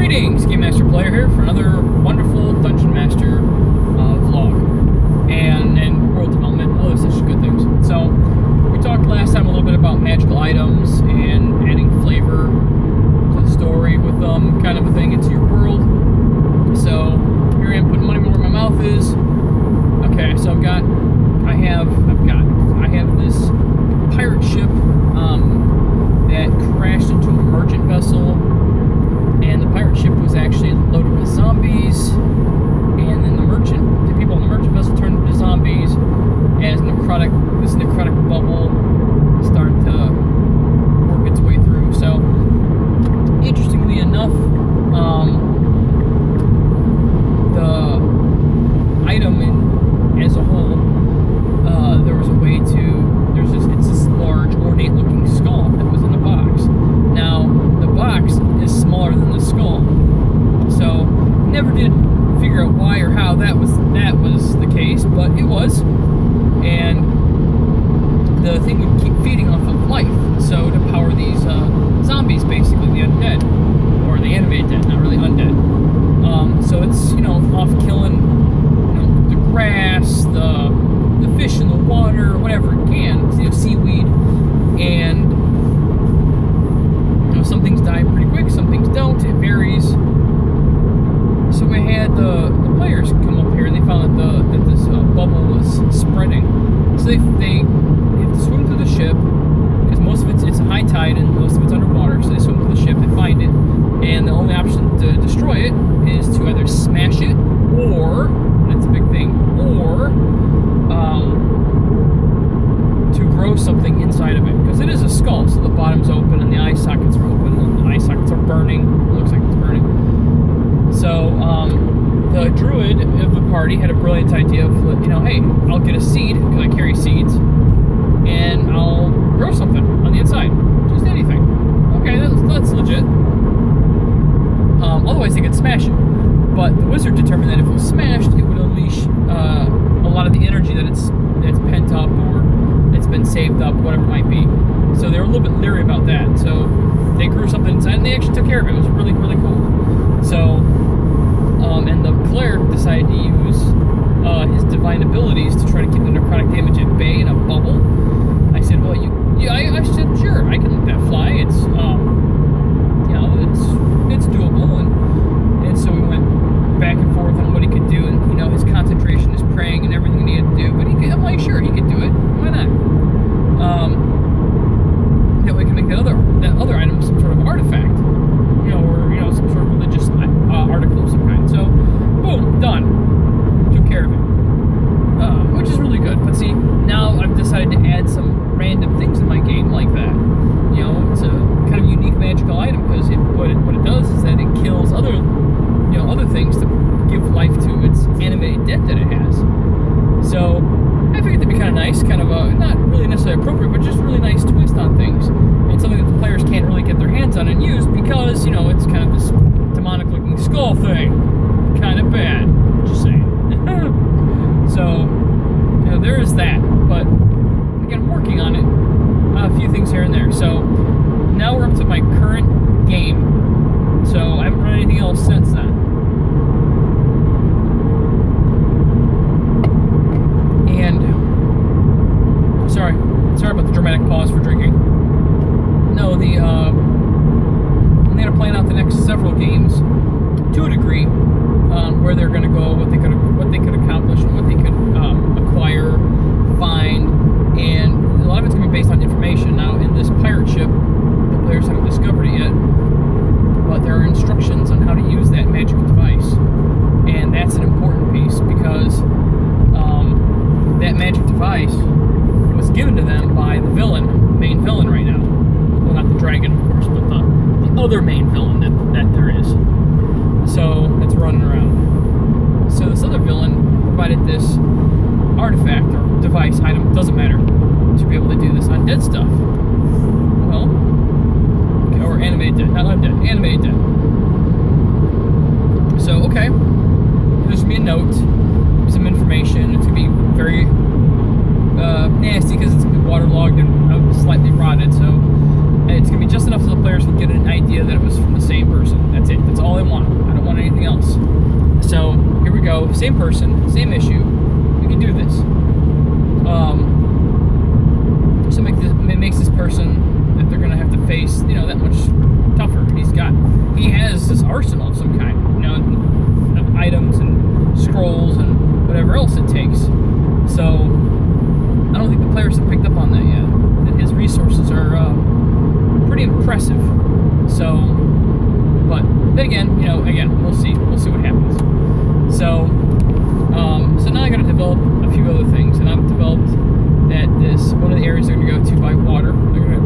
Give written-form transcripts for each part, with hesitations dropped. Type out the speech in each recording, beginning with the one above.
Greetings, Game Master Player here for another wonderful Dungeon Master vlog and world development, all those such good things. So, we talked last time a little bit about magical items and adding flavor to the story with them, kind of a thing into your world. So, here I am putting money where my mouth is. Okay, so I have this pirate ship that crashed into a merchant vessel, and the pirate ship was actually loaded with zombies, and then the people on the merchant vessel turned into zombies as this necrotic bubble started to work its way through. So, interestingly enough, the item as a whole, there was a way to, it's this large, ornate-looking skull that was in the box. Now, the box is smaller than the skull, so never did figure out why or how that was the case, but it was, and the thing would keep feeding off of life, so to power these zombies, basically, the undead, or the animated dead, not really undead. So it's, off killing, the grass, the fish in the water, whatever it can, seaweed, and some things die pretty quick, some things don't, it varies. So we had the players come up here and they found that this bubble was spreading. So they have to swim through the ship, because most of it's high tide and most of it's underwater, so they swim through the ship, they find it, and the only option to destroy it is to either smash it, or, that's a big thing, or to grow something inside of it, because it is a skull, so the bottom's open and the eye sockets are open, and the eye sockets are burning. It looks like it's burning. So the druid of the party had a brilliant idea of, hey, I'll get a seed, because I carry seeds, and I'll grow something on the inside, just anything. Okay, that's legit. Otherwise they could smash it, but the wizard determined that if it was smashed, it would unleash a lot of the energy that's pent up, or it's been saved up, whatever it might be. So they were a little bit leery about that. So they grew something inside, and they actually took care of it. It was really, really cool. So, and the cleric decided to use his divine abilities to try to keep the necrotic damage at bay in a bubble. I said, well, I said, sure, I can let that fly. It's, it's doable. And so we went back and forth on what he could do, and his concentration, his praying, and everything he had to do. But I'm like, sure, he could do it. Why not? That way we can make that other item some sort of artifact, or some sort of religious article of some kind. So, boom, done. Took care of it, which is really good. But see, now I've decided to add some random things in my game like that. It's a kind of unique magical item, because what it does is that it kills other things to give life to its animated dead that it has. So I figured that'd be kind of nice, kind of not really necessarily appropriate, but just a really nice twist on things, and something that the players can't really get their hands on and use, because it's kind of this demonic looking skull thing, kind of bad, just saying. So there is that, but again, I'm working on it, a few things here and there. So now we're up to my current game, so I haven't run anything else since then. Sorry about the dramatic pause for drinking. No, I'm going to plan out the next several games to a degree, where they're going to go, what they could accomplish, and what they could acquire, find, and a lot of it's going to be based on information. Now, in this pirate ship, the players haven't discovered it yet, but there are instructions on how to use that magic device, and that's an important piece, because that magic device was given to them by the main villain right now. Well, not the dragon, of course, but the other main villain that there is. So, that's running around. So this other villain provided this artifact, or device, item, doesn't matter, to be able to do this undead stuff. Well, okay, or animated dead, not undead, animated dead. So, okay, there's going to be a note, some information. It's going to be very nasty, because it's going to be waterlogged and slightly rotted, so it's going to be just enough so the players can get an idea that it was from the same person. That's it. That's all they want. So same person, same issue. We can do this. So it makes this person that they're gonna have to face, that much tougher. He has this arsenal of some kind, of items and scrolls and whatever else it takes. So I don't think the players have picked up on that yet. That his resources are pretty impressive. So, but then again, we'll see what happens. So now I got to develop a few other things, and I've developed that one of the areas they're going to go to by water.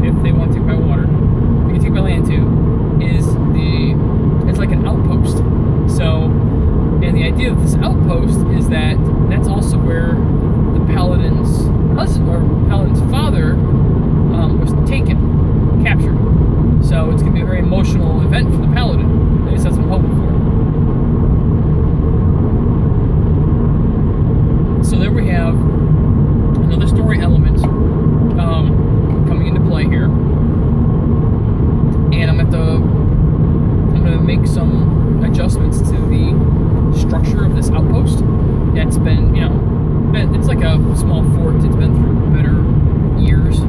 If they want to by water, they can take by land too. It's like an outpost. So, and the idea of this outpost is that's also where the paladin's husband or paladin's father was captured. So it's going to be a very emotional event for the paladin. At least that's what I'm hoping for. So there we have another story element coming into play here, and I'm going to make some adjustments to the structure of this outpost. That's been, it's like a small fort. It's been through better years,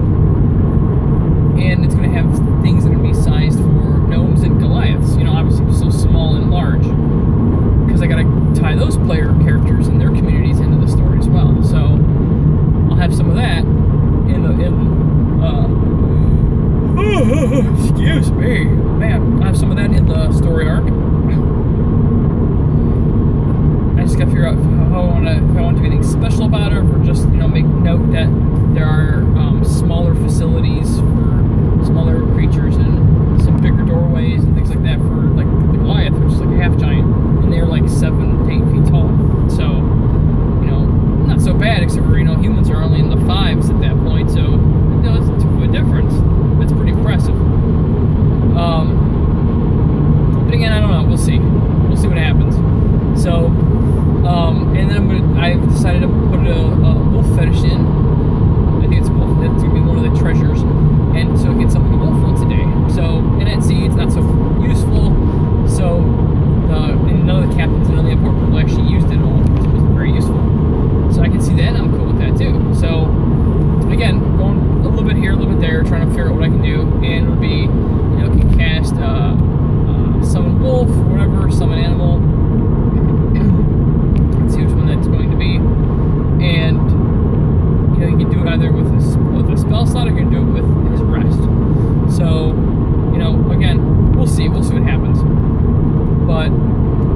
and it's going to have things that are going to be sized for gnomes and Goliaths. Obviously so small and large, because I got to tie those player characters and their communities into the story as well. So I'll have some of that excuse me, man. I have some of that in the story arc. I just gotta figure out if I want to do anything special about it, or just make note that there are smaller facilities for smaller creatures and some bigger doorways and things like that for like the Goliath, which is like a half giant, and they're like 7 to 8 feet tall. So not so bad, except for humans are only in the 5s at that point. So it's a 2-foot difference. That's pretty impressive. But again, I don't know. We'll see. We'll see what happens. So, and then I've decided to put a wolf fetish in. I think it's a wolf. That's gonna be one of the treasures, and so it gets something to wolf on today. So, and at sea, it's not so useful. So, and none of the captains and none of the important people actually used it all. So it wasn't very useful. So I can see that, and I'm cool with that too. So, again, going a little bit here, a little bit there, trying to figure out what I can do, and it'll be, can cast summon wolf, or whatever, summon animal. Let's see which one that's going to be, and you can do it either with a spell slot, or you can do it with his rest. So, again, we'll see what happens. But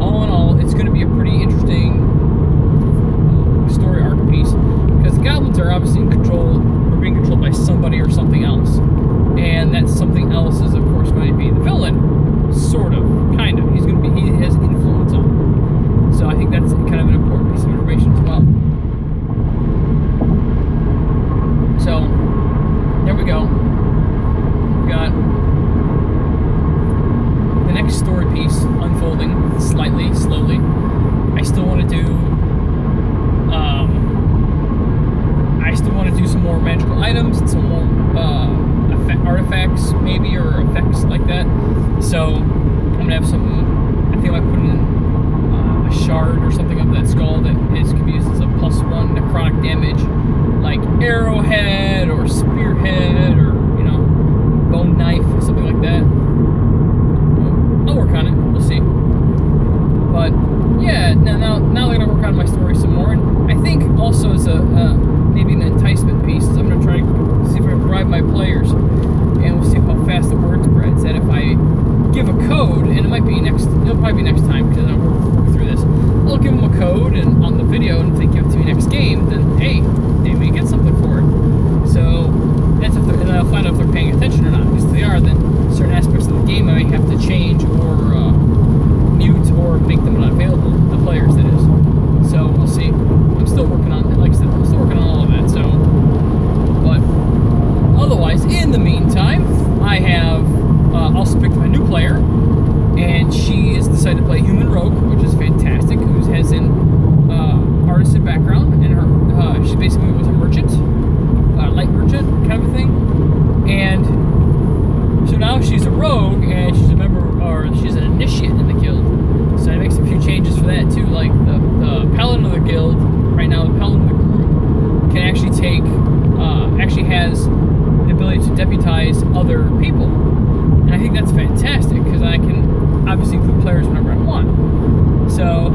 all in all, it's going to be a pretty interesting story arc piece, because the goblins are obviously being controlled by somebody or something else, and that something else is of course going to be the villain, sort of, kind of. He has influence on them. So I think that's kind of an important piece of information as well. So there we go. We got the next story piece unfolding slowly. I still want to do some more magical items and some more artifacts, maybe, or effects like that. So I'm gonna have some. I think I might put in a shard or something of that skull that can be used as a +1 necrotic damage, like arrowhead or spearhead or bone knife, something like that. I'll work on it. We'll see. But yeah, now I'm gonna work on my story some more, and I think also as maybe an enticement piece, I'm gonna try to see if I can bribe my players, and we'll see how fast the word spreads. That if I give a code, and it'll probably be next time, because I'll work through this. I'll give them a code and on the video, and if they give it to me next game, then hey, they may get something for it. So that's and I'll find out if they're paying attention or not. Because if they are, then certain aspects of the game I may have to change or mute or make them unavailable. The players, that is. So we'll see. I'm still working on it. Like I said, I'm still working on all of that. So, but otherwise, in the meantime, I have also picked up a new player, and she has decided to play Human Rogue, which is fantastic. Who has an artisan background, and she basically was a merchant, light merchant kind of a thing, and so now she's a rogue, and she's a member, or she's other people. And I think that's fantastic because I can obviously include players whenever I want. So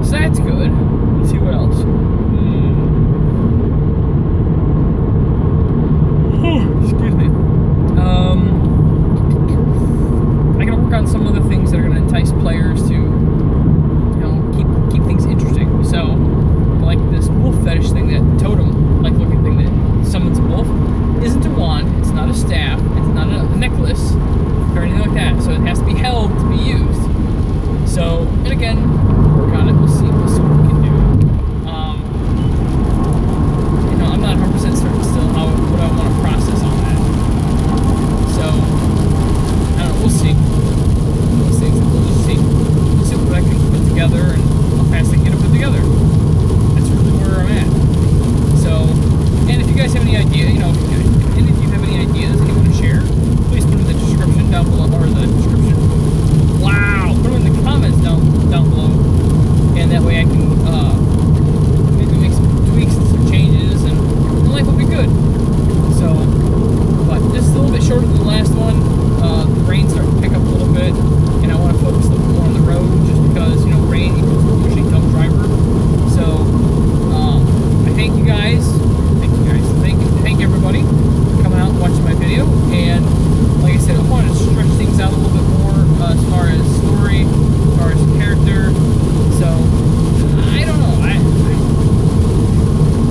that's good. Let's see what else. Excuse me. I gotta work on some other things that are gonna entice players to, keep things interesting. So, like this wolf fetish thing, that totem-like looking thing that summons a wolf, isn't a wand. It's not a staff. It's not a necklace or anything like that. So it has to be held to be used. So, and again, work on it. We'll see what we can do. I'm not 100% certain still what I want to process on that. So, I don't know. We'll see. Those things, we'll just see. We'll see what I can put together and how fast I can get it put together. That's really where I'm at. So, and if you guys have any idea, if you have any ideas that you want to share, please put them in the description down below, or the description. Wow! Put them in the comments down below, and that way I can maybe make some tweaks and some changes, and life will be good. So, but this is a little bit shorter than the last one. The rain's starting to pick up a little bit, and I want to focus a little bit more on the road, just because rain equals usually dumb driver. So, I thank you guys. Thank everybody for coming out and watching my video. And like I said, I wanted to stretch things out a little bit more as far as story, as far as character. So I don't know.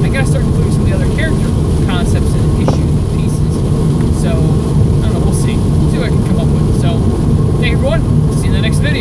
I gotta start including some of the other character concepts and issues and pieces. So I don't know. We'll see. We'll see what I can come up with. So thank you, everyone. See you in the next video.